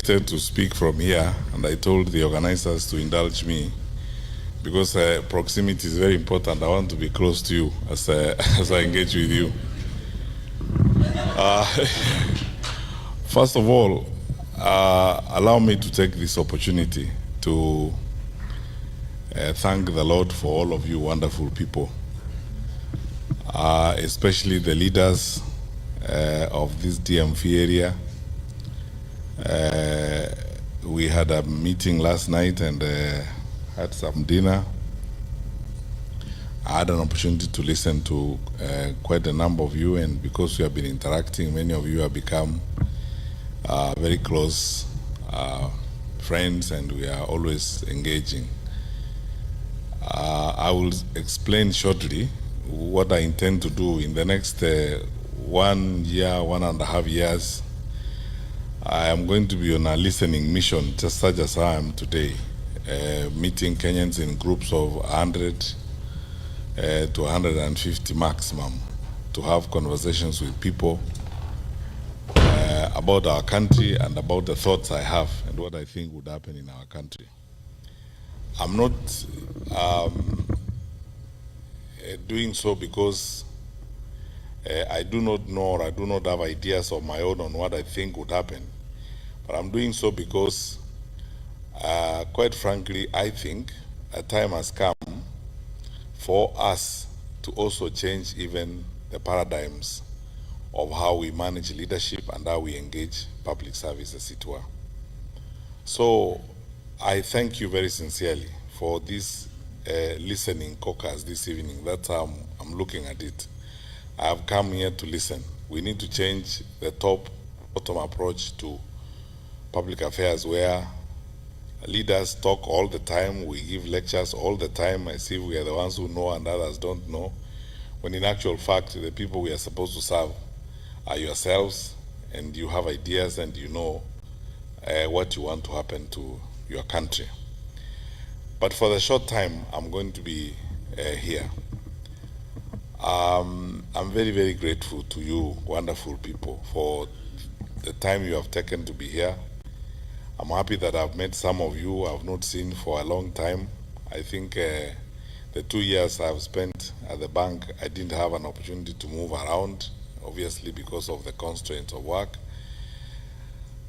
requested to speak from here, and I told the organizers to indulge me because proximity is very important. I want to be close to you as I engage with you. First of all, allow me to take this opportunity to thank the Lord for all of you wonderful people, especially the leaders of this DMV area. We had a meeting last night and had some dinner. I had an opportunity to listen to quite a number of you, and because we have been interacting, many of you have become very close friends, and we are always engaging. I will explain shortly what I intend to do in the next 1 year, 1.5 years. I am going to be on a listening mission, just such as I am today, meeting Kenyans in groups of 100 to 150 maximum, to have conversations with people about our country and about the thoughts I have and what I think would happen in our country. I'm not doing so because I do not know, or I do not have ideas of my own on what I think would happen. But I'm doing so because, quite frankly, I think a time has come for us to also change even the paradigms of how we manage leadership and how we engage public service, as it were. So I thank you very sincerely for this listening caucus this evening. That's how I'm looking at it. I have come here to listen. We need to change the top-bottom approach to public affairs, where leaders talk all the time, we give lectures all the time as if we are the ones who know and others don't know, when in actual fact the people we are supposed to serve are yourselves, and you have ideas and you know what you want to happen to your country. But for the short time I'm going to be here, I'm very, very grateful to you wonderful people for the time you have taken to be here. I'm happy that I've met some of you I've not seen for a long time. I think the 2 years I've spent at the bank, I didn't have an opportunity to move around, obviously because of the constraints of work.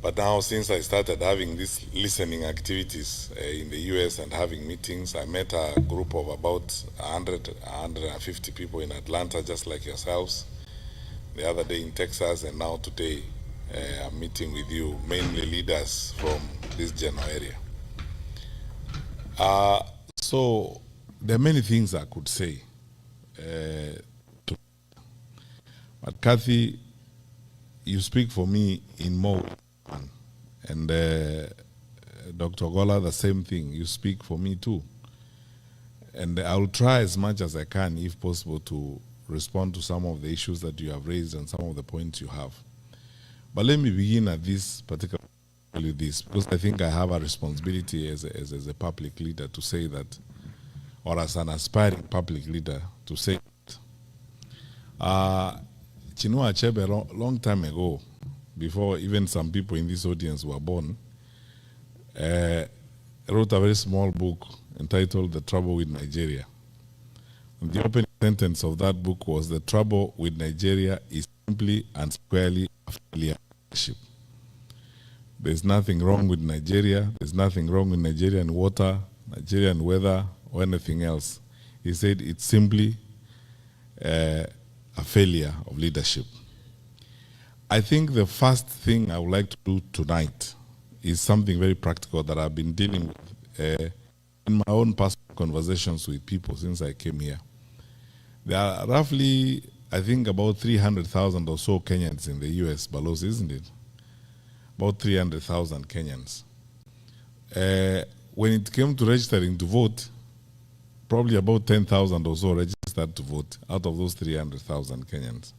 But now, since I started having these listening activities in the US and having meetings, I met a group of about 150 people in Atlanta, just like yourselves, the other day in Texas, and now today I'm meeting with you, mainly leaders from this general area. So there are many things I could say, but Kathy, you speak for me in more, and Dr. Gola, the same thing, you speak for me too. And I will try as much as I can, if possible, to respond to some of the issues that you have raised and some of the points you have. But let me begin at this particular with this, because I think I have a responsibility as a public leader to say that, or as an aspiring public leader to say that. Chinua Achebe, long time ago, before even some people in this audience were born, wrote a very small book entitled The Trouble with Nigeria. And the opening sentence of that book was, "The trouble with Nigeria is simply and squarely a failure of leadership." There's nothing wrong with Nigeria. There's nothing wrong with Nigerian water, Nigerian weather, or anything else. He said it's simply a failure of leadership. I think the first thing I would like to do tonight is something very practical that I've been dealing with in my own personal conversations with people since I came here. There are roughly, I think, about 300,000 or so Kenyans in the US, Balos, isn't it? About 300,000 Kenyans. When it came to registering to vote, probably about 10,000 or so registered to vote out of those 300,000 Kenyans.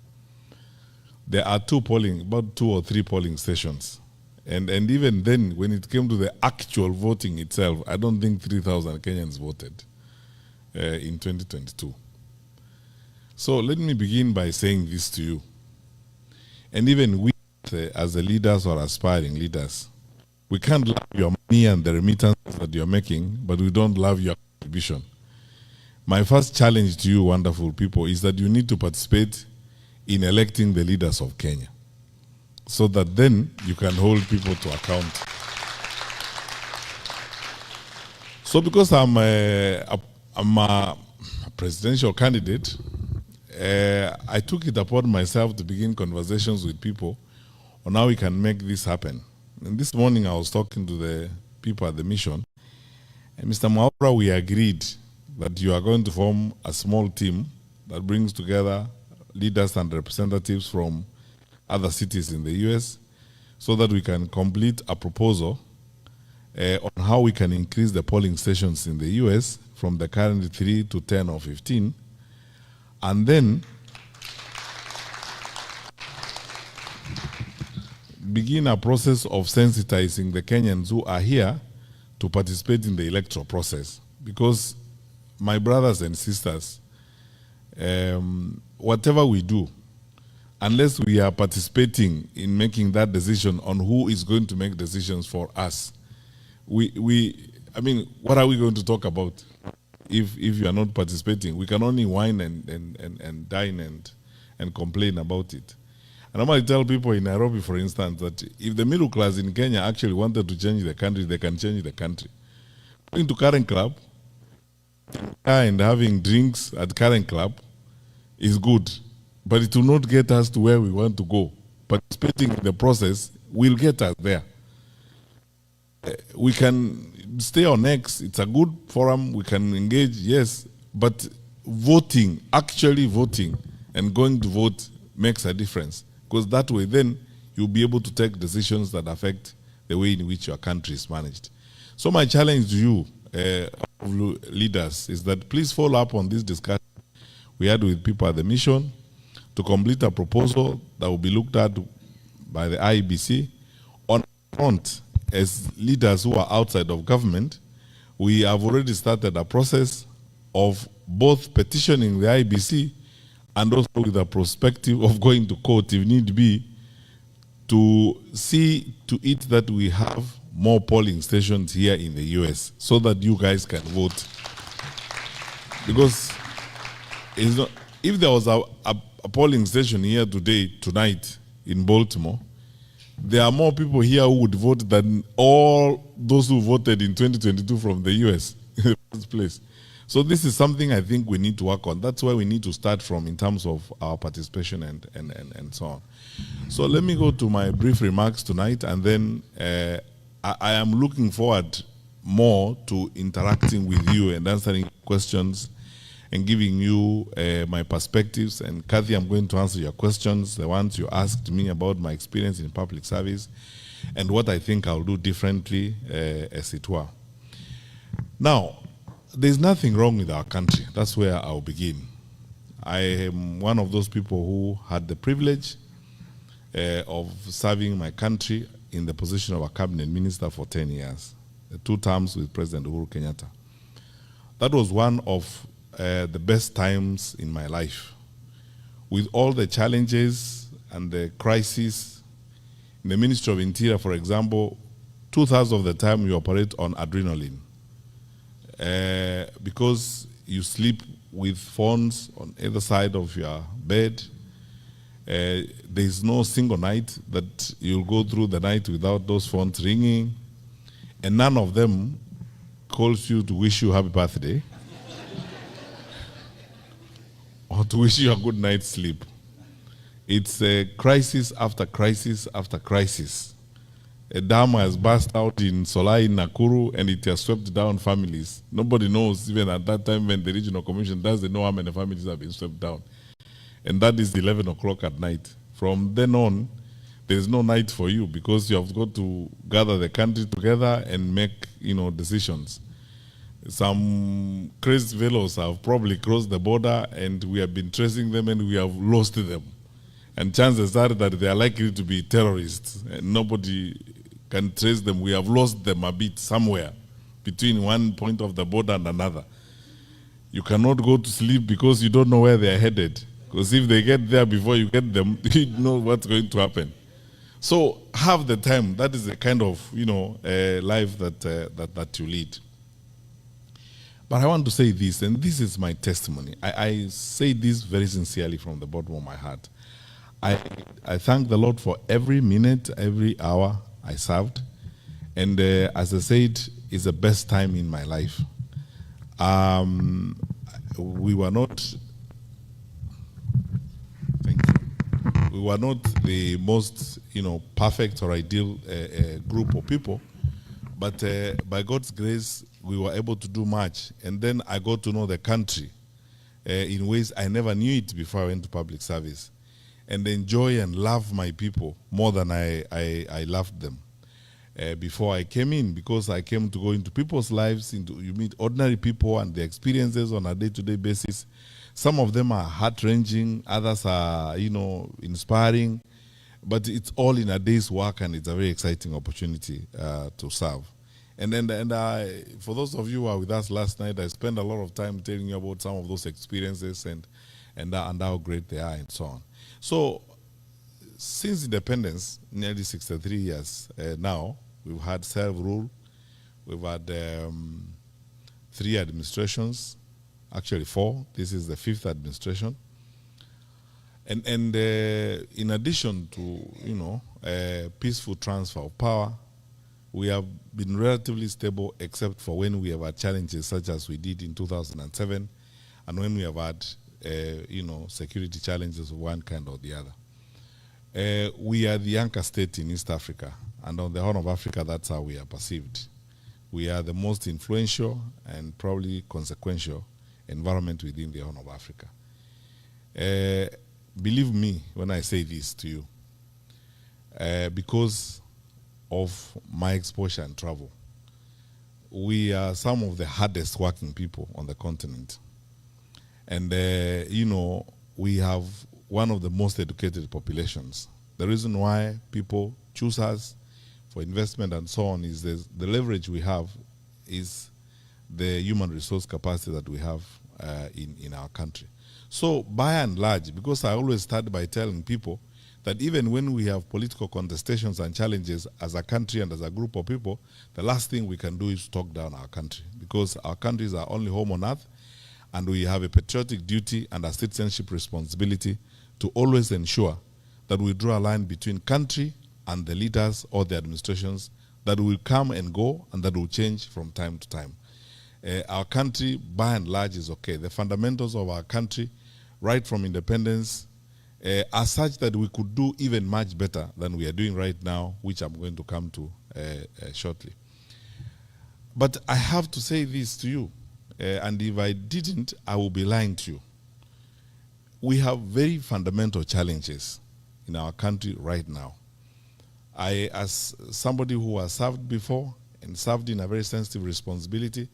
There are about 2 or 3 polling stations. And even then, when it came to the actual voting itself, I don't think 3,000 Kenyans voted in 2022. So let me begin by saying this to you. And even we, as the leaders or aspiring leaders, We can't love your money and the remittances that you're making, but we don't love your contribution. My first challenge to you, wonderful people, is that you need to participate in electing the leaders of Kenya, so that then you can hold people to account. So because I'm a presidential candidate, I took it upon myself to begin conversations with people on how we can make this happen. And this morning I was talking to the people at the mission, and Mr. Mwaura, we agreed that you are going to form a small team that brings together leaders and representatives from other cities in the US, so that we can complete a proposal on how we can increase the polling stations in the US from the current 3 to 10 or 15, and then begin a process of sensitizing the Kenyans who are here to participate in the electoral process. Because, my brothers and sisters, whatever we do, unless we are participating in making that decision on who is going to make decisions for us, I mean, what are we going to talk about if you are not participating? We can only whine and dine and complain about it. And I might tell people in Nairobi, for instance, that if the middle class in Kenya actually wanted to change the country, they can change the country. Going to Karen Club and having drinks at Karen Club is good, but it will not get us to where we want to go. Participating in the process will get us there. We can stay on X, it's a good forum, we can engage, yes, but voting, actually voting and going to vote makes a difference, because that way then you'll be able to take decisions that affect the way in which your country is managed. So my challenge to you, leaders, is that please follow up on this discussion we had with people at the mission to complete a proposal that will be looked at by the IEBC on front. As leaders who are outside of government, we have already started a process of both petitioning the IBC and also with a perspective of going to court if need be, to see to it that we have more polling stations here in the US so that you guys can vote. Because it's not, if there was a polling station here tonight in Baltimore, there are more people here who would vote than all those who voted in 2022 from the US in the first place. So this is something I think we need to work on. That's where we need to start from in terms of our participation and so on. So let me go to my brief remarks tonight, and then I am looking forward more to interacting with you and answering questions and giving you my perspectives. And Kathy, I'm going to answer your questions, the ones you asked me about my experience in public service and what I think I'll do differently, as it were. Now, there's nothing wrong with our country. That's where I'll begin. I am one of those people who had the privilege of serving my country in the position of a cabinet minister for 10 years, 2 terms with President Uhuru Kenyatta. That was one of the best times in my life. With all the challenges and the crises, in the Ministry of Interior, for example, 2/3 of the time you operate on adrenaline. Because you sleep with phones on either side of your bed. There's no single night that you'll go through the night without those phones ringing, and none of them calls you to wish you happy birthday or to wish you a good night's sleep. It's a crisis after crisis after crisis. A dam has burst out in Solai, in Nakuru, and it has swept down families. Nobody knows, even at that time when the regional commission doesn't know how many families have been swept down. And that is 11 o'clock at night. From then on, there is no night for you, because you have got to gather the country together and make, decisions. Some crazy fellows have probably crossed the border, and we have been tracing them, and we have lost them. And chances are that they are likely to be terrorists, and nobody can trace them. We have lost them a bit somewhere between one point of the border and another. You cannot go to sleep because you don't know where they are headed. Because if they get there before you get them, you know what's going to happen. So have the time. That is the kind of life that that you lead. But I want to say this, and this is my testimony. I say this very sincerely from the bottom of my heart. I thank the Lord for every minute, every hour I served. And as I said, it's the best time in my life. We were not, thank you. We were not the most, perfect or ideal group of people. But by God's grace, we were able to do much. And then I got to know the country in ways I never knew it before I went to public service. And enjoy and love my people more than I loved them before I came in, because I came to go into people's lives, you meet ordinary people and their experiences on a day-to-day basis. Some of them are heart-wrenching, others are, inspiring, but it's all in a day's work, and it's a very exciting opportunity to serve. And for those of you who were with us last night, I spent a lot of time telling you about some of those experiences and how great they are and so on. So, since independence, nearly 63 years now, we've had self-rule, we've had 3 administrations, actually 4. This is the 5th administration. And in addition to peaceful transfer of power, we have been relatively stable, except for when we have had challenges such as we did in 2007, and when we have had security challenges of one kind or the other. We are the anchor state in East Africa, and on the Horn of Africa, that's how we are perceived. We are the most influential and probably consequential environment within the Horn of Africa. Believe me when I say this to you, because of my exposure and travel, we are some of the hardest working people on the continent. And, we have one of the most educated populations. The reason why people choose us for investment and so on is the leverage we have is the human resource capacity that we have in our country. So by and large, because I always start by telling people that even when we have political contestations and challenges as a country and as a group of people, the last thing we can do is talk down our country, because our country is our only home on earth, and we have a patriotic duty and a citizenship responsibility to always ensure that we draw a line between country and the leaders or the administrations that will come and go and that will change from time to time. Our country, by and large, is okay. The fundamentals of our country, right from independence, are such that we could do even much better than we are doing right now, which I'm going to come to shortly. But I have to say this to you, and if I didn't, I will be lying to you. We have very fundamental challenges in our country right now. I, as somebody who has served before and served in a very sensitive responsibility,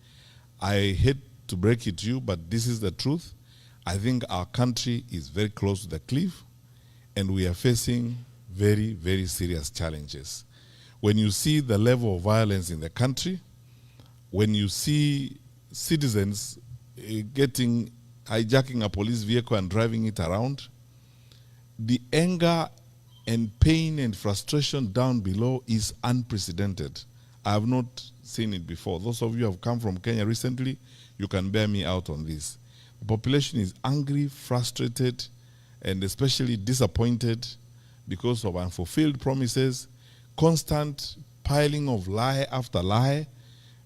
I hate to break it to you, but this is the truth. I think our country is very close to the cliff, and we are facing very, very serious challenges. When you see the level of violence in the country, when you see citizens hijacking a police vehicle and driving it around, the anger and pain and frustration down below is unprecedented. I have not seen it before. Those of you who have come from Kenya recently, you can bear me out on this. The population is angry, frustrated, and especially disappointed because of unfulfilled promises, constant piling of lie after lie,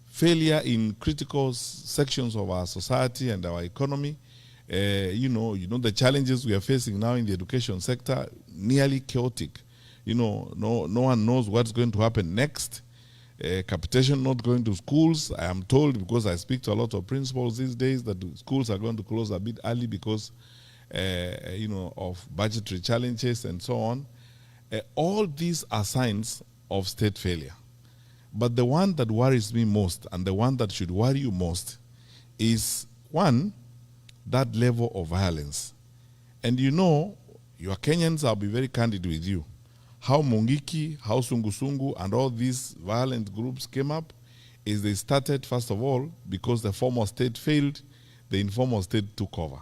failure in critical sections of our society and our economy. The challenges we are facing now in the education sector, nearly chaotic. No one knows what's going to happen next. Capitation not going to schools. I am told, because I speak to a lot of principals these days, that schools are going to close a bit early because of budgetary challenges and so on. All these are signs of state failure. But the one that worries me most, and the one that should worry you most, is one, that level of violence. And you are Kenyans, I'll be very candid with you. How Mungiki, how Sungusungu, and all these violent groups came up is they started, first of all, because the former state failed, the informal state took over.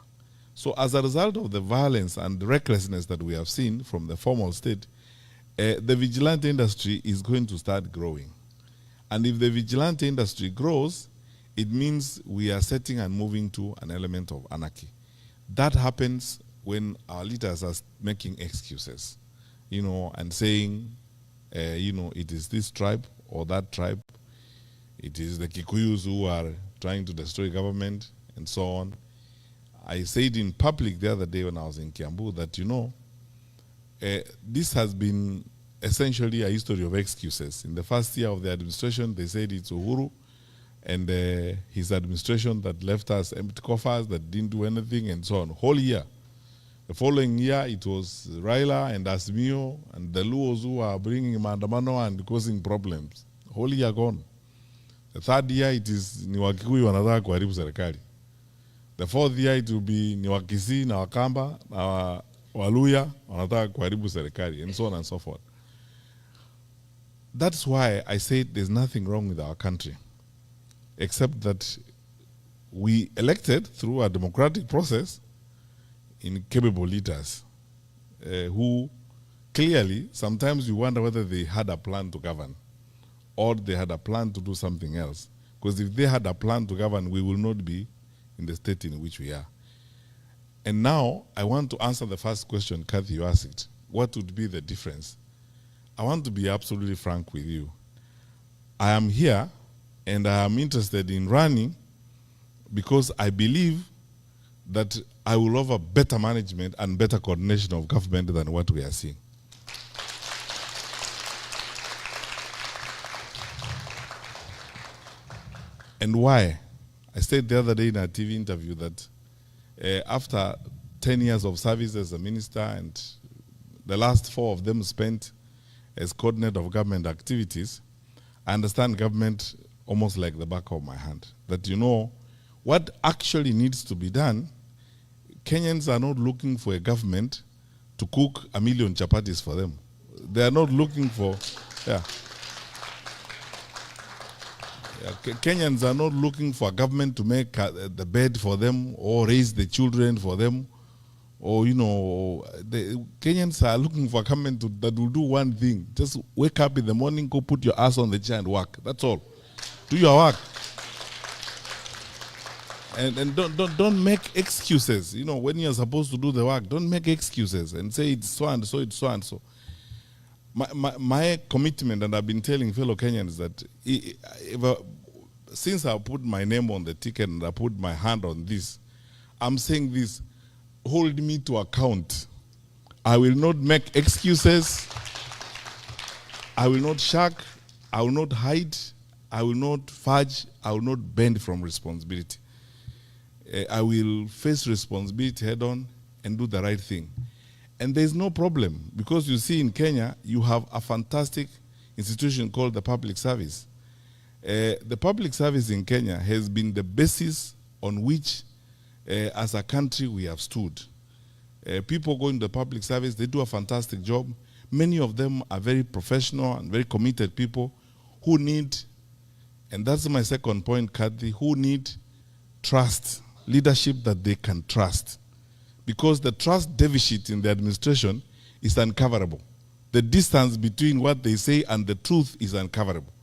So as a result of the violence and the recklessness that we have seen from the formal state, the vigilante industry is going to start growing. And if the vigilante industry grows, it means we are setting and moving to an element of anarchy. That happens when our leaders are making excuses, and saying, it is this tribe or that tribe. It is the Kikuyus who are trying to destroy government and so on. I said in public the other day when I was in Kiambu that, this has been essentially a history of excuses. In the first year of the administration, they said it's Uhuru and his administration that left us empty coffers, that didn't do anything, and so on. Whole year. The following year, it was Raila and Asmio and the Luos who are bringing maandamano and causing problems. Whole year gone. The third year, it is ni Wakikuyu wanataka kuharibu serikali. The fourth year, it will be ni Wakisi na Wakamba na Waluya wanataka kuharibu serikali, and so on and so forth. That's why I said there's nothing wrong with our country, except that we elected through a democratic process incapable leaders who clearly, sometimes you wonder whether they had a plan to govern or they had a plan to do something else. Because if they had a plan to govern, we will not be in the state in which we are. And now, I want to answer the first question, Kathy, you asked. What would be the difference? I want to be absolutely frank with you. I am here and I am interested in running because I believe that I will offer better management and better coordination of government than what we are seeing. And why? I said the other day in a TV interview that after 10 years of service as a minister and the last 4 of them spent as coordinator of government activities, I understand government almost like the back of my hand. That what actually needs to be done. Kenyans are not looking for a government to cook 1 million chapatis for them. They are not looking for, Kenyans are not looking for a government to make the bed for them or raise the children for them. Or, the Kenyans are looking for a government that will do one thing. Just wake up in the morning, go put your ass on the chair and work. That's all. Do your work. And don't make excuses. When you're supposed to do the work, don't make excuses and say it's so and so, it's so and so. My commitment, and I've been telling fellow Kenyans that since I put my name on the ticket and I put my hand on this, I'm saying this, hold me to account. I will not make excuses. I will not shirk. I will not hide. I will not fudge. I will not bend from responsibility. I will face responsibility head on and do the right thing. And there's no problem because you see in Kenya, you have a fantastic institution called the public service. The public service in Kenya has been the basis on which, as a country, we have stood. People go into the public service, they do a fantastic job. Many of them are very professional and very committed people who need, and that's my second point, Kathy, who need trust. Leadership that they can trust. Because the trust deficit in the administration is uncoverable. The distance between what they say and the truth is uncoverable.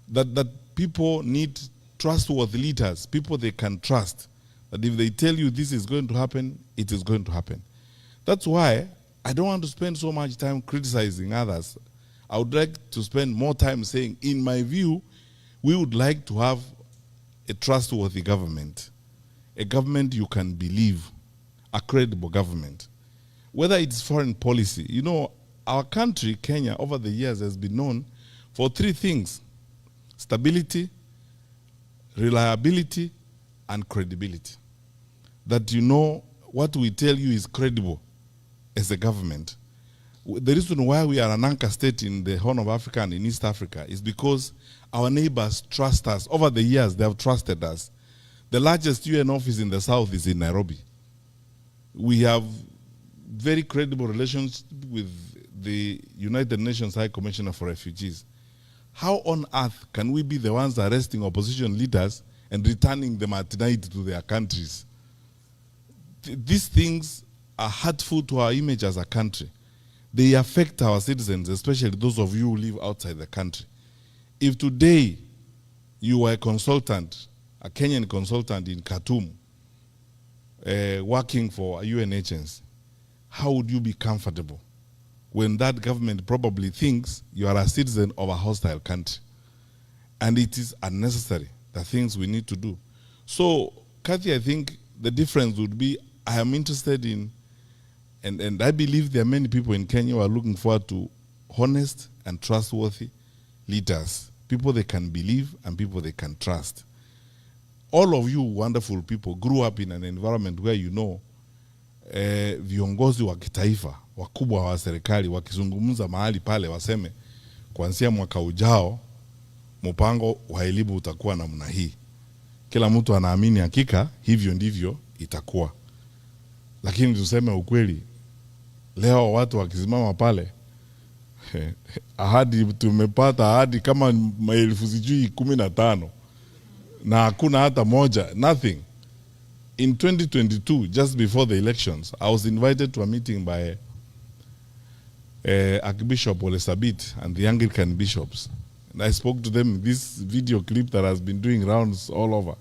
That people need trustworthy leaders, people they can trust. That if they tell you this is going to happen, it is going to happen. That's why I don't want to spend so much time criticizing others. I would like to spend more time saying, in my view, we would like to have a trustworthy government. A government you can believe, a credible government. Whether it's foreign policy. Our country, Kenya, over the years has been known for 3 things: stability, reliability, and credibility. That what we tell you is credible as a government. The reason why we are an anchor state in the Horn of Africa and in East Africa is because our neighbors trust us. Over the years, they have trusted us. The largest UN office in the south is in Nairobi. We have very credible relations with the United Nations High Commissioner for Refugees. How on earth can we be the ones arresting opposition leaders and returning them at night to their countries? These things are hurtful to our image as a country. they affect our citizens, especially those of you who live outside the country. If today you were a consultant, a Kenyan consultant in Khartoum, working for a UN agency, how would you be comfortable when that government probably thinks you are a citizen of a hostile country? And it is unnecessary, the things we need to do. So, Kathy, I think the difference would be, I am interested in, and I believe there are many people in Kenya who are looking forward to honest and trustworthy leaders, people they can believe and people they can trust. All of you wonderful people grew up in an environment where you know viongozi wa kitaifa, wakubwa wa serikali, wakizungumza mahali pale waseme, kuanzia mwaka ujao, mpango wa elimu utakuwa namna hii. Kila mtu anaamini hakika hivyo ndivyo itakuwa. Lakini tuseme ukweli, leo watu wakisimama pale, ahadi tumepata ahadi kama maelfu sijui 15 na hakuna hata moja, nothing. In 2022, just before the elections, I was invited to a meeting by Archbishop Ole Sabit and the Anglican bishops. And I spoke to them, this video clip that has been doing rounds all over.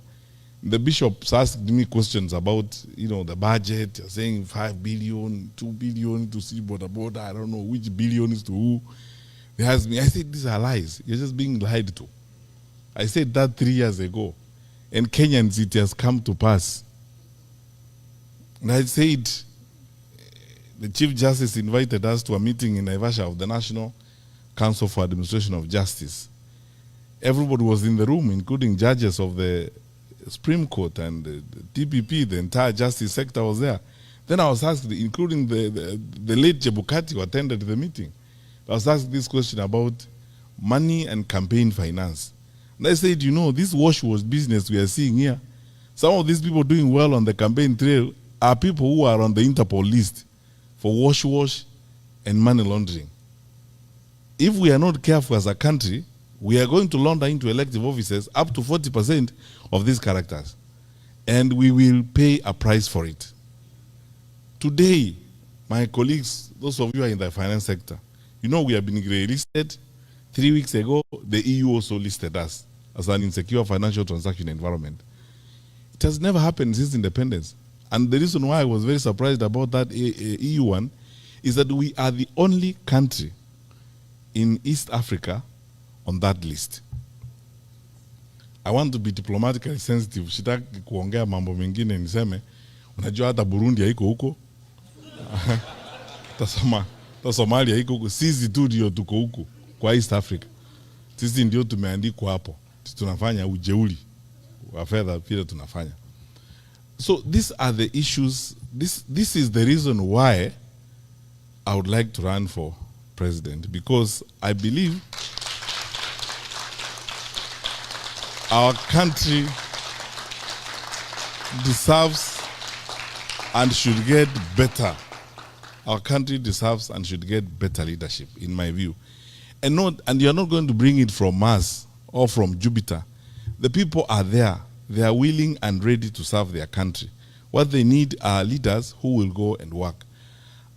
The bishops asked me questions about, you know, the budget, saying 5 billion, 2 billion to see border, I don't know which billion is to who. They asked me, I said, these are lies. You're just being lied to. I said that 3 years ago. And Kenyans, it has come to pass. And I said, the Chief Justice invited us to a meeting in Naivasha of the National Council for Administration of Justice. Everybody was in the room, including judges of the Supreme Court and the DPP, the entire justice sector was there. Then I was asked, including the late Chebukati who attended the meeting, I was asked this question about money and campaign finance. And I said, you know, this wash-wash business we are seeing here, some of these people doing well on the campaign trail are people who are on the Interpol list for wash-wash and money laundering. If we are not careful as a country, we are going to launder into elective offices up to 40% of these characters. And we will pay a price for it. Today, my colleagues, those of you who are in the finance sector, you know we have been grey listed. 3 weeks ago, the EU also listed us as an insecure financial transaction environment. It has never happened since independence. And the reason why I was very surprised about that EU one is that we are the only country in East Africa on that list. I want to be diplomatically sensitive. Sitaki kuongea mambo mengine niseme, unajua hata Burundi haiko huko. Ta Somalia haiko huko. Sisi tu ndio tuko huko kwa East Africa. Sisi ndio tumeandikwa hapo. Tunafanya ujeuri wa fedha pia tunafanya. So these are the issues. This is the reason why I would like to run for president, because I believe our country deserves and should get better. Our country deserves and should get better leadership, in my view. And you're not going to bring it from Mars or from Jupiter. The people are there. They are willing and ready to serve their country. What they need are leaders who will go and work.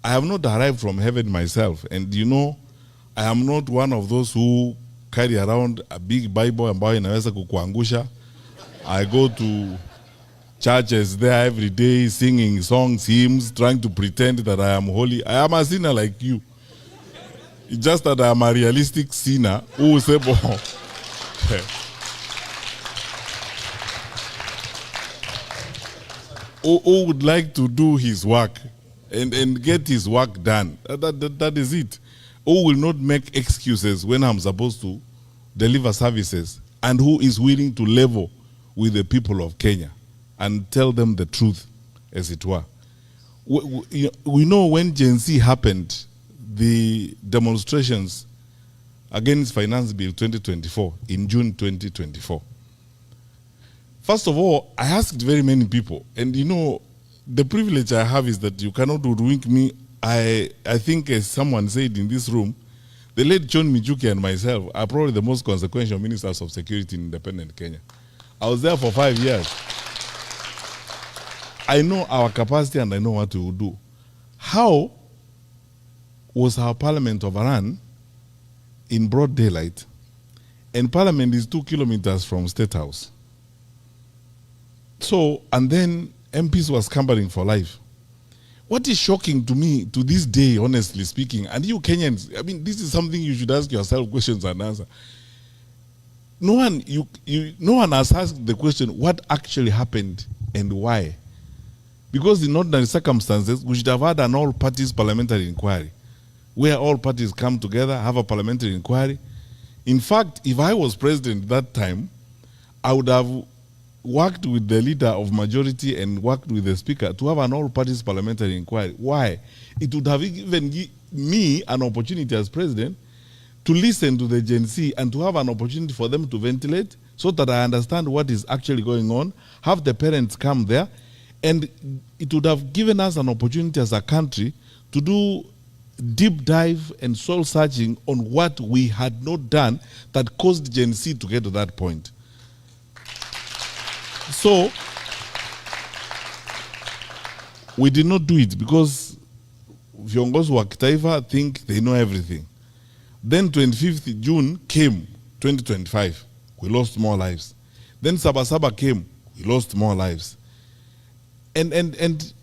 I have not arrived from heaven myself. And you know, I am not one of those who carry around a big Bible ambayo inaweza kukuangusha. I go to churches there every day, singing songs, hymns, trying to pretend that I am holy. I am a sinner like you. It's just that I am a realistic sinner who will say, who would like to do his work and get his work done. That is it. Who will not make excuses when I'm supposed to deliver services, and who is willing to level with the people of Kenya and tell them the truth, as it were. We know when Gen Z happened, the demonstrations against Finance Bill 2024 in June 2024. First of all, I asked very many people, and you know, the privilege I have is that you cannot hoodwink me. I think, as someone said in this room, the late John Mijuki and myself are probably the most consequential ministers of security in independent Kenya. I was there for 5 years. I know our capacity and I know what we will do. How was our parliament overrun in broad daylight, and parliament is 2 kilometers from State House. So, and then MPs were scampering for life. What is shocking to me to this day, honestly speaking, and you Kenyans, I mean, this is something you should ask yourself questions and answer. No one has asked the question, what actually happened and why? Because in ordinary circumstances, we should have had an all-parties parliamentary inquiry, where all parties come together, have a parliamentary inquiry. In fact, if I was president that time, I would have worked with the leader of majority and worked with the speaker to have an all-parties parliamentary inquiry. Why? It would have given me an opportunity as president to listen to the Gen Z and to have an opportunity for them to ventilate so that I understand what is actually going on, have the parents come there, and it would have given us an opportunity as a country to do deep dive and soul searching on what we had not done that caused Gen Z to get to that point. So, we did not do it because viongozi wa kitaifa think they know everything. Then 25th June came, 2025. We lost more lives. Then Sabasaba came. We lost more lives. And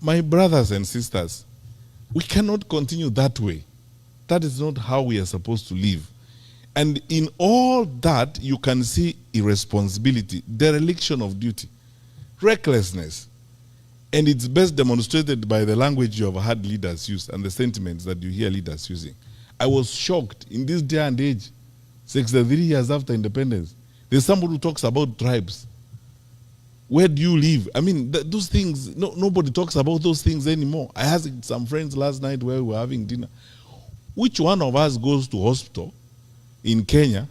my brothers and sisters, we cannot continue that way. That is not how we are supposed to live. And in all that, you can see irresponsibility, dereliction of duty, recklessness. And it's best demonstrated by the language you have had leaders use and the sentiments that you hear leaders using. I was shocked in this day and age, 63 years after independence. There's somebody who talks about tribes. Where do you live? I mean, those things, nobody talks about those things anymore. I asked some friends last night where we were having dinner, which one of us goes to hospital in Kenya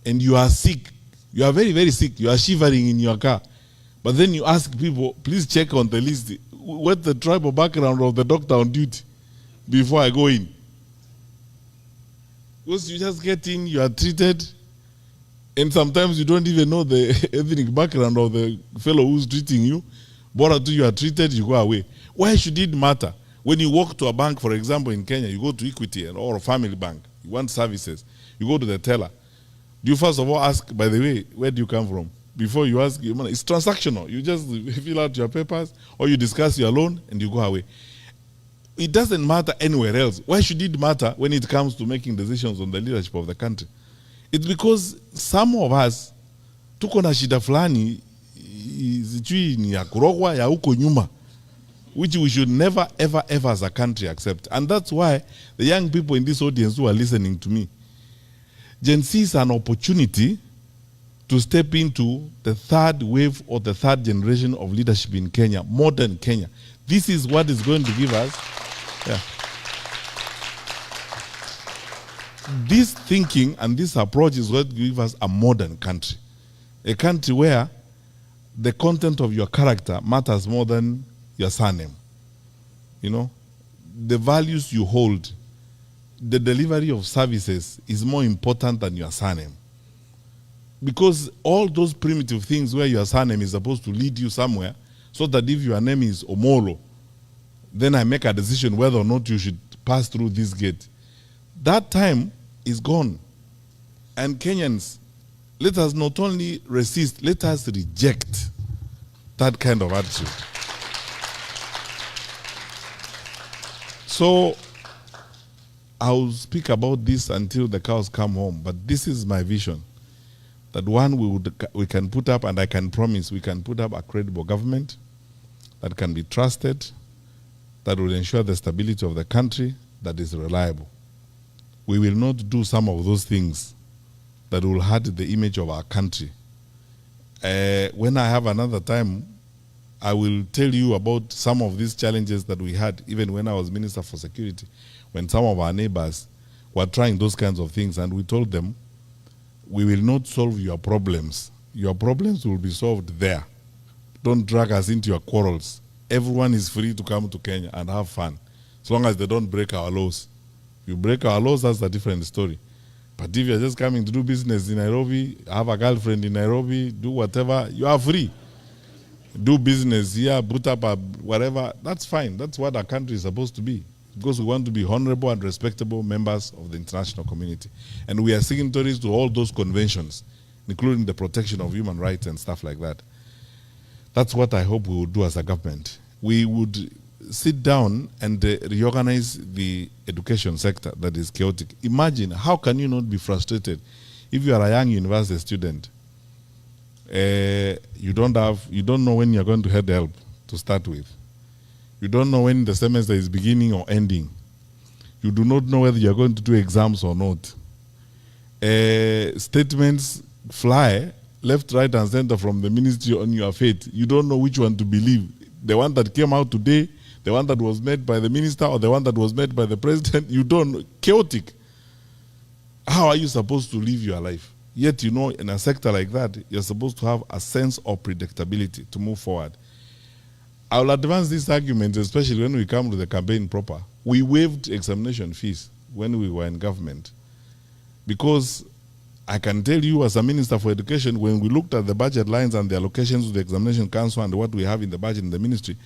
and you are sick, you are very, very sick, you are shivering in your car, but then you ask people, please check on the list, what's the tribal background of the doctor on duty before I go in? Because you just get in, you are treated, and sometimes you don't even know the ethnic background of the fellow who's treating you. But until you are treated, you go away. Why should it matter? When you walk to a bank, for example, in Kenya, you go to Equity or a family bank, you want services, you go to the teller. Do you first of all ask, by the way, where do you come from? Before you ask your money, it's transactional. You just fill out your papers or you discuss your loan and you go away. It doesn't matter anywhere else. Why should it matter when it comes to making decisions on the leadership of the country? It's because some of us tuko na shida fulani sijui ni ya kurogwa ya huko nyuma, which we should never ever ever as a country accept. And that's why the young people in this audience who are listening to me, Gen Z is an opportunity to step into the third wave or the third generation of leadership in Kenya, modern Kenya. This is what is going to give us. Yeah. This thinking and this approach is what gives us a modern country. A country where the content of your character matters more than your surname. You know, the values you hold, the delivery of services is more important than your surname. Because all those primitive things where your surname is supposed to lead you somewhere, so that if your name is Omolo, then I make a decision whether or not you should pass through this gate. That time is gone. And Kenyans, let us not only resist, let us reject that kind of attitude. So, I'll speak about this until the cows come home, but this is my vision. That one, we can put up, and I can promise, we can put up a credible government that can be trusted, that will ensure the stability of the country, that is reliable. We will not do some of those things that will hurt the image of our country. When I have another time, I will tell you about some of these challenges that we had, even when I was Minister for Security, when some of our neighbors were trying those kinds of things, and we told them, we will not solve your problems. Your problems will be solved there. Don't drag us into your quarrels. Everyone is free to come to Kenya and have fun, as long as they don't break our laws. If you break our laws, that's a different story. But if you're just coming to do business in Nairobi, have a girlfriend in Nairobi, do whatever, you are free. Do business here, put up a whatever, that's fine. That's what our country is supposed to be. because we want to be honorable and respectable members of the international community. And we are signatories to all those conventions, including the protection of human rights and stuff like that. That's what I hope we will do as a government. We would sit down and reorganize the education sector that is chaotic. Imagine, how can you not be frustrated if you are a young university student? You don't know when you're going to get help to start with. You don't know when the semester is beginning or ending. You do not know whether you're going to do exams or not. Statements fly left, right, and center from the ministry on your fate. You don't know which one to believe. The one that came out today, the one that was made by the minister, or the one that was made by the president. You don't know. Chaotic. How are you supposed to live your life? Yet, you know, in a sector like that, you're supposed to have a sense of predictability to move forward. I will advance this argument, especially when we come to the campaign proper. We waived examination fees when we were in government, because I can tell you as a Minister for Education, when we looked at the budget lines and the allocations to the Examination Council and what we have in the budget in the ministry,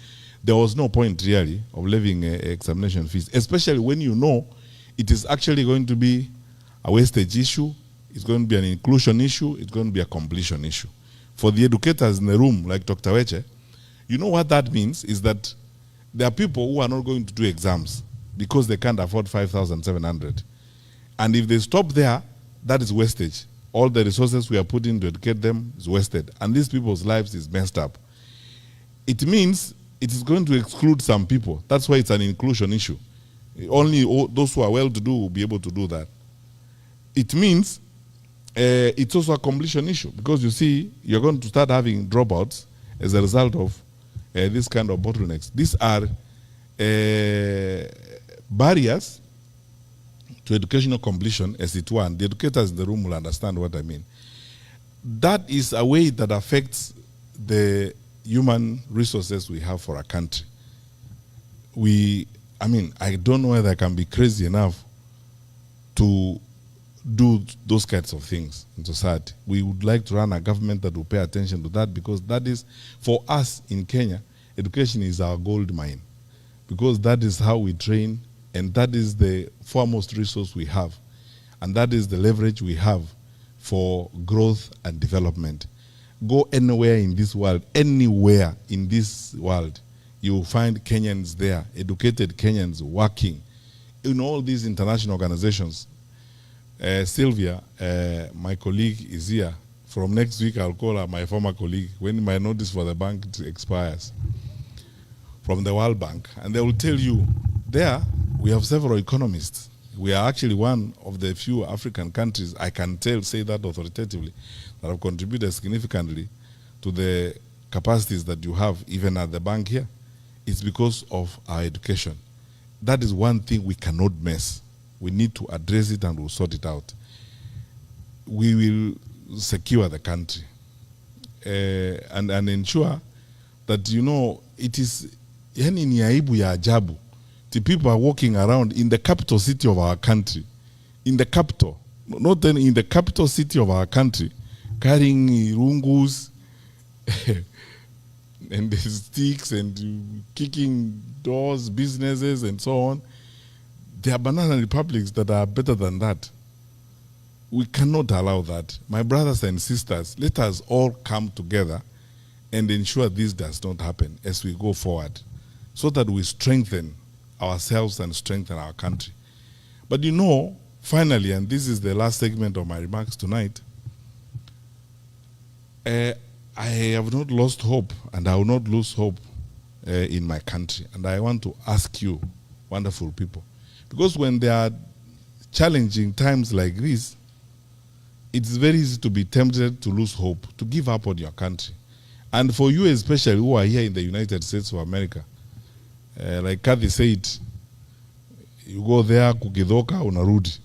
there was no point really of levying examination fees, especially when you know it is actually going to be a wastage issue, it's going to be an inclusion issue, it's going to be a completion issue. For the educators in the room, like Dr. Weche, you know what that means is that there are people who are not going to do exams because they can't afford 5,700. And if they stop there, that is wastage. All the resources we are putting to educate them is wasted. And these people's lives is messed up. It means it is going to exclude some people. That's why it's an inclusion issue. Only those who are well-to-do will be able to do that. It means it's also a completion issue, because you see, you're going to start having dropouts as a result of this kind of bottlenecks. These are barriers to educational completion, as it were, and the educators in the room will understand what I mean. That is a way that affects the human resources we have for our country. I don't know whether I can be crazy enough to do those kinds of things in society. We would like to run a government that will pay attention to that, because that is, for us in Kenya, education is our gold mine, because that is how we train, and that is the foremost resource we have, and that is the leverage we have for growth and development. Go anywhere in this world, anywhere in this world, you will find Kenyans there, educated Kenyans working in all these international organizations. Sylvia, my colleague, is here. From next week, I'll call her my former colleague when my notice for the bank expires, from the World Bank. And they will tell you, there, we have several economists. We are actually one of the few African countries, I can say that authoritatively, that have contributed significantly to the capacities that you have, even at the bank here. It's because of our education. That is one thing we cannot mess. We need to address it, and we'll sort it out. We will secure the country and ensure that, you know, it is, yani ni aibu ya ajabu. The people are walking around in the capital city of our country, in the capital, not then in the capital city of our country, carrying rungus and the sticks and kicking doors, businesses, and so on. There are banana republics that are better than that. We cannot allow that. My brothers and sisters, let us all come together and ensure this does not happen as we go forward, so that we strengthen ourselves and strengthen our country. But you know, finally, and this is the last segment of my remarks tonight, I have not lost hope, and I will not lose hope in my country. And I want to ask you, wonderful people, because when there are challenging times like this, it's very easy to be tempted to lose hope, to give up on your country. And for you especially, who are here in the United States of America, like Kathy said, you go there, kukidoka, unarudi.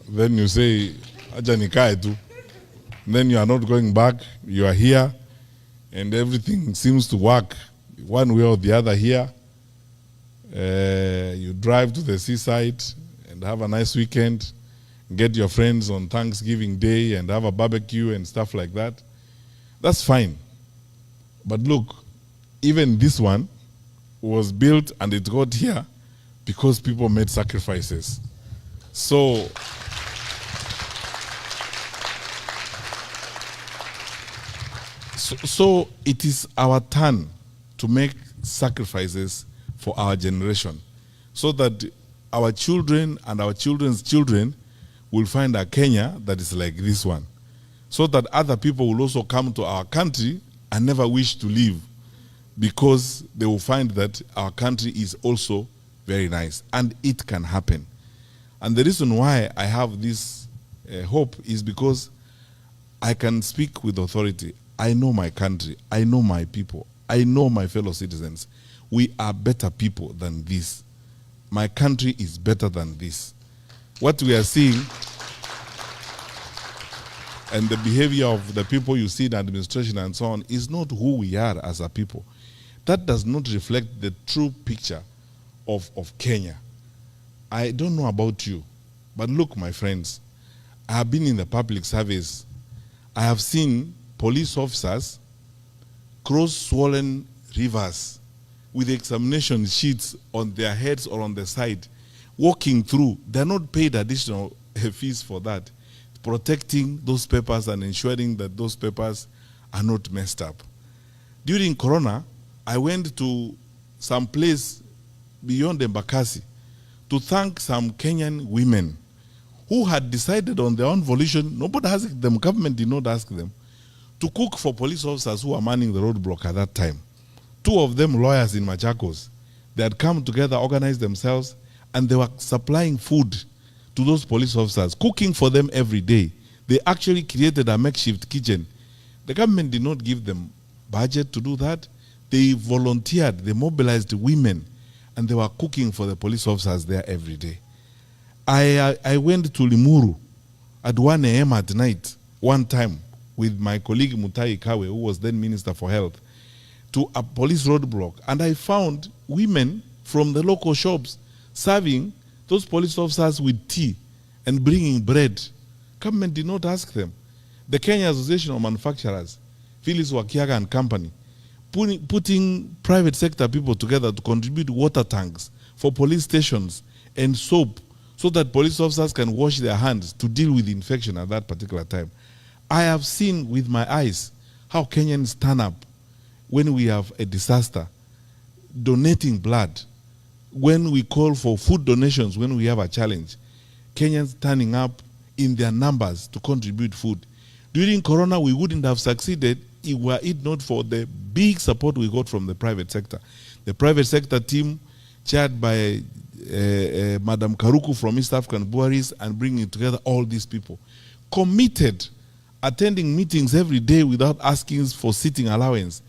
Then you say, acha nikae tu. Then you are not going back, you are here, and everything seems to work one way or the other here. You drive to the seaside and have a nice weekend, get your friends on Thanksgiving Day and have a barbecue and stuff like that. That's fine. But look, even this one was built and it got here because people made sacrifices. So it is our turn to make sacrifices for our generation, so that our children and our children's children will find a Kenya that is like this one, so that other people will also come to our country and never wish to leave, because they will find that our country is also very nice, and it can happen. And the reason why I have this hope is because I can speak with authority. I know my country. I know my people. I know my fellow citizens. We are better people than this. My country is better than this. What we are seeing and the behavior of the people you see in administration and so on is not who we are as a people. That does not reflect the true picture of Kenya. I don't know about you, but look, my friends, I have been in the public service. I have seen police officers cross swollen rivers with examination sheets on their heads or on the side, walking through. They're not paid additional fees for that, protecting those papers and ensuring that those papers are not messed up. During Corona, I went to some place beyond Embakasi to thank some Kenyan women who had decided on their own volition, nobody asked them, government did not ask them, to cook for police officers who were manning the roadblock at that time. Two of them lawyers in Machakos. They had come together, organized themselves, and they were supplying food to those police officers, cooking for them every day. They actually created a makeshift kitchen. The government did not give them budget to do that. They volunteered, they mobilized women, and they were cooking for the police officers there every day. I went to Limuru at 1 a.m. at night, one time, with my colleague Mutai Kawe, who was then Minister for Health, to a police roadblock. And I found women from the local shops serving those police officers with tea and bringing bread. Government did not ask them. The Kenya Association of Manufacturers, Phyllis Wakiaga and Company, putting private sector people together to contribute water tanks for police stations and soap so that police officers can wash their hands to deal with infection at that particular time. I have seen with my eyes how Kenyans stand up when we have a disaster, donating blood, when we call for food donations, when we have a challenge. Kenyans turning up in their numbers to contribute food. During Corona, we wouldn't have succeeded were it not for the big support we got from the private sector. The private sector team, chaired by Madam Karuku from East African Breweries, and bringing together all these people, committed, attending meetings every day without asking for sitting allowance,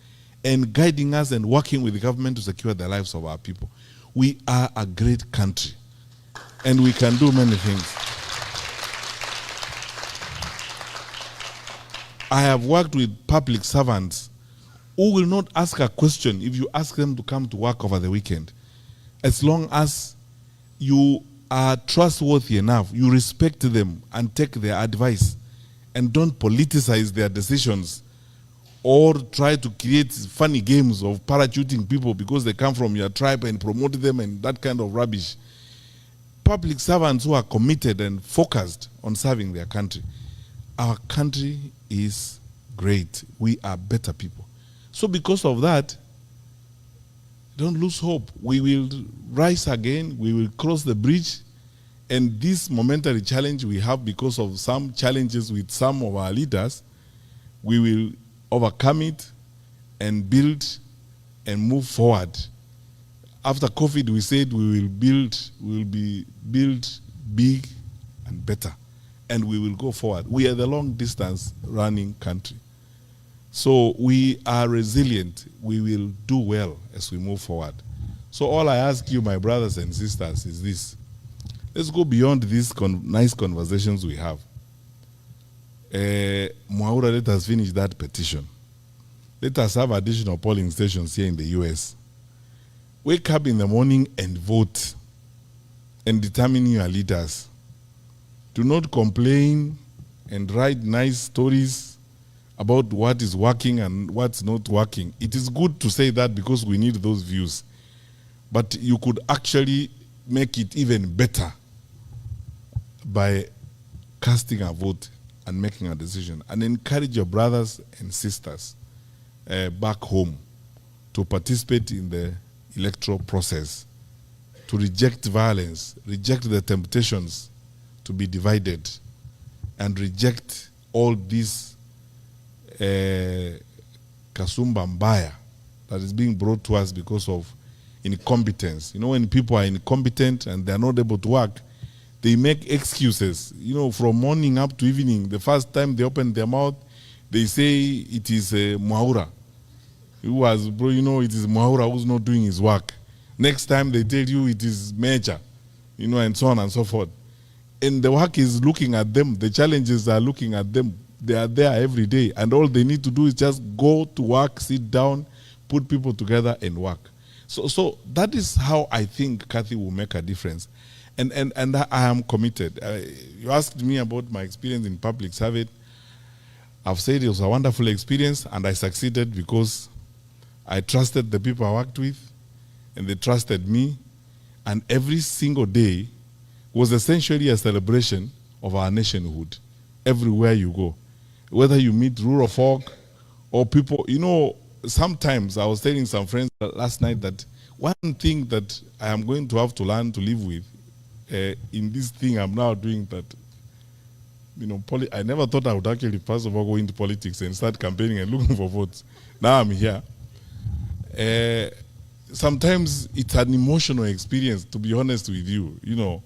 and guiding us and working with the government to secure the lives of our people. We are a great country, and we can do many things. I have worked with public servants who will not ask a question if you ask them to come to work over the weekend. As long as you are trustworthy enough, you respect them and take their advice and don't politicize their decisions or try to create funny games of parachuting people because they come from your tribe and promote them and that kind of rubbish. Public servants who are committed and focused on serving their country. Our country is great. We are better people. So because of that, don't lose hope. We will rise again. We will cross the bridge. And this momentary challenge we have because of some challenges with some of our leaders, we will overcome it and build and move forward. After COVID, we said we will be built big and better. And we will go forward. We are the long distance running country. So we are resilient. We will do well as we move forward. So all I ask you, my brothers and sisters, is this. Let's go beyond these nice conversations we have. Mwaura, let us finish that petition. Let us have additional polling stations here in the US. Wake up in the morning and vote and determine your leaders. Do not complain and write nice stories about what is working and what's not working. It is good to say that because we need those views. But you could actually make it even better by casting a vote and making a decision, and encourage your brothers and sisters back home to participate in the electoral process, to reject violence, reject the temptations to be divided, and reject all this kasumba mbaya that is being brought to us because of incompetence. You know, when people are incompetent and they are not able to work, they make excuses. You know, from morning up to evening, the first time they open their mouth, they say it is Mwaura. Who was, bro, you know, it is Mwaura who's not doing his work. Next time they tell you it is Major, you know, and so on and so forth. And the work is looking at them. The challenges are looking at them. They are there every day. And all they need to do is just go to work, sit down, put people together and work. So that is how I think Kathy will make a difference. And I am committed. You asked me about my experience in public service. I've said it was a wonderful experience, and I succeeded because I trusted the people I worked with, and they trusted me. And every single day was essentially a celebration of our nationhood everywhere you go. Whether you meet rural folk or people, you know, sometimes I was telling some friends last night that one thing that I am going to have to learn to live with in this thing I'm now doing, that, you know, I never thought I would actually first of all go into politics and start campaigning and looking for votes. Now I'm here. Sometimes it's an emotional experience, to be honest with you. You know,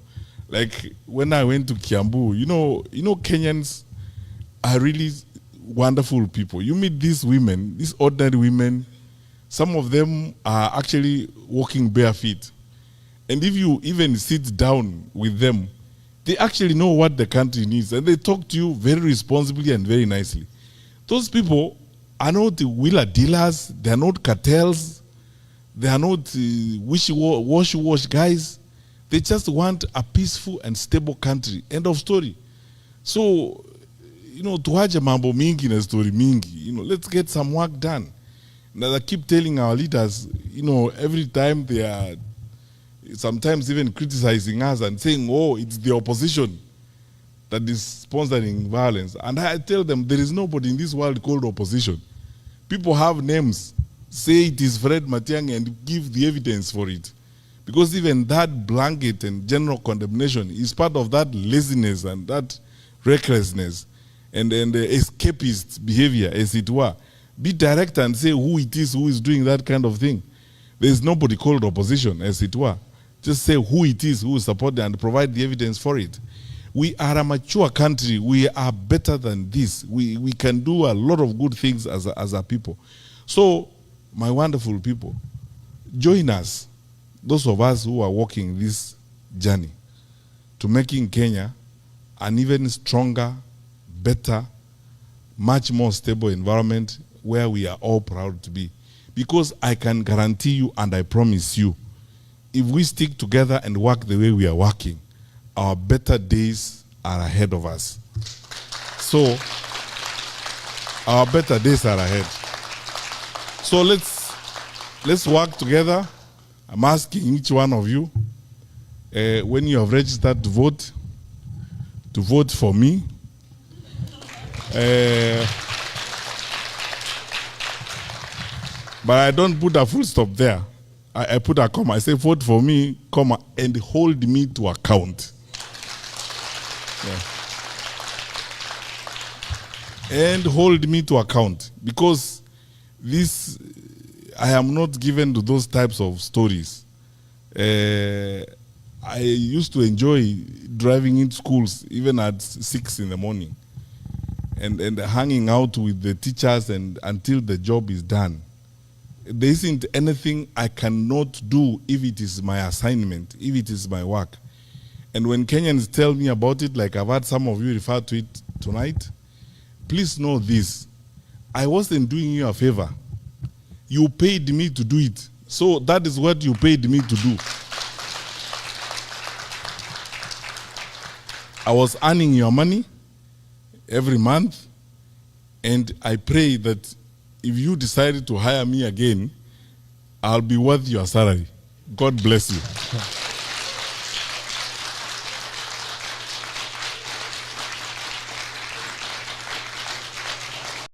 like when I went to Kiambu, you know, Kenyans are really wonderful people. You meet these women, these ordinary women, some of them are actually walking bare feet. And if you even sit down with them, they actually know what the country needs, and they talk to you very responsibly and very nicely. Those people are not wheeler dealers, they are not cartels, they are not washy-wash guys. They just want a peaceful and stable country. End of story. So, you know, tuaje mambo mingi na story mingi. You know, let's get some work done. Now, I keep telling our leaders, you know, every time they are sometimes even criticizing us and saying, oh, it's the opposition that is sponsoring violence. And I tell them, there is nobody in this world called opposition. People have names. Say it is Fred Matiangi and give the evidence for it. Because even that blanket and general condemnation is part of that laziness and that recklessness and escapist behavior, as it were. Be direct and say who it is who is doing that kind of thing. There is nobody called opposition, as it were. Just say who it is who is supporting and provide the evidence for it. We are a mature country. We are better than this. We can do a lot of good things as a people. So, my wonderful people, join us, those of us who are walking this journey to making Kenya an even stronger, better, much more stable environment where we are all proud to be. Because I can guarantee you and I promise you, if we stick together and work the way we are working, our better days are ahead of us. So, our better days are ahead. So let's work together. I'm asking each one of you, when you have registered to vote for me. But I don't put a full stop there. I put a comma. I say vote for me, comma, and hold me to account. Yeah. And hold me to account, because this, I am not given to those types of stories. I used to enjoy driving in schools even at 6 in the morning and hanging out with the teachers and until the job is done. There isn't anything I cannot do if it is my assignment, if it is my work. And when Kenyans tell me about it, like I've had some of you refer to it tonight, please know this. I wasn't doing you a favor. You paid me to do it. So that is what you paid me to do. I was earning your money every month, and I pray that if you decided to hire me again, I'll be worth your salary. God bless you.